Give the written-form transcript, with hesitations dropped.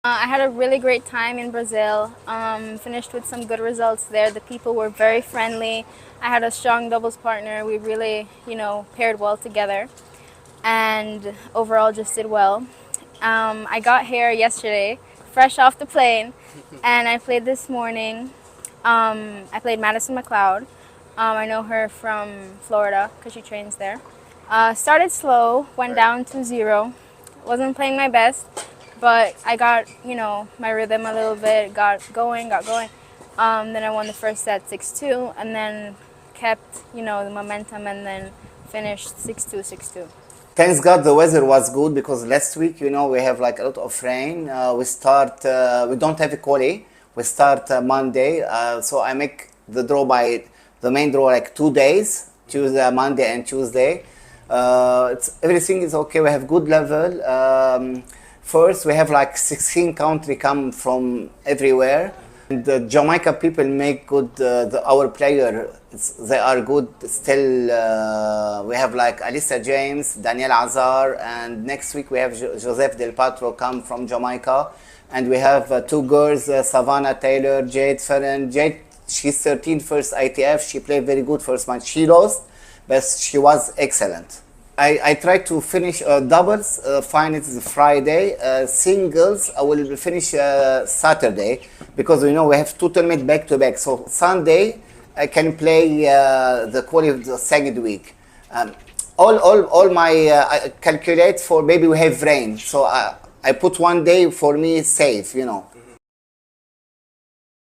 I had a really great time in Brazil, finished with some good results there. The people were very friendly. I had a strong doubles partner. We really, paired well together and overall just did well. I got here yesterday, fresh off the plane, and I played this morning. I played Madison McLeod. I know her from Florida because she trains there. Started slow, went down 2-0. Wasn't playing my best, but I got, my rhythm a little bit, got going. Then I won the first set 6-2 and then kept, the momentum and then finished 6-2, 6-2. Thanks God the weather was good because last week, we have like a lot of rain. We don't have a quali. We start Monday. So I make the draw by the main draw like 2 days, Tuesday, Monday and Tuesday. Everything is okay. We have good level. First, we have like 16 country come from everywhere. And the Jamaica people make good, our player, they are good still. We have like Alyssa James, Daniel Azar, and next week we have Joseph Del Patro come from Jamaica. And we have two girls, Savannah Taylor, Jade, she's 13 first ITF. She played very good first match. She lost, but she was excellent. I tried to finish doubles, finals Friday, singles I will finish Saturday because we have two tournaments back to back. So Sunday I can play the quality of the second week. All my I calculate for maybe we have rain, so I put 1 day for me safe,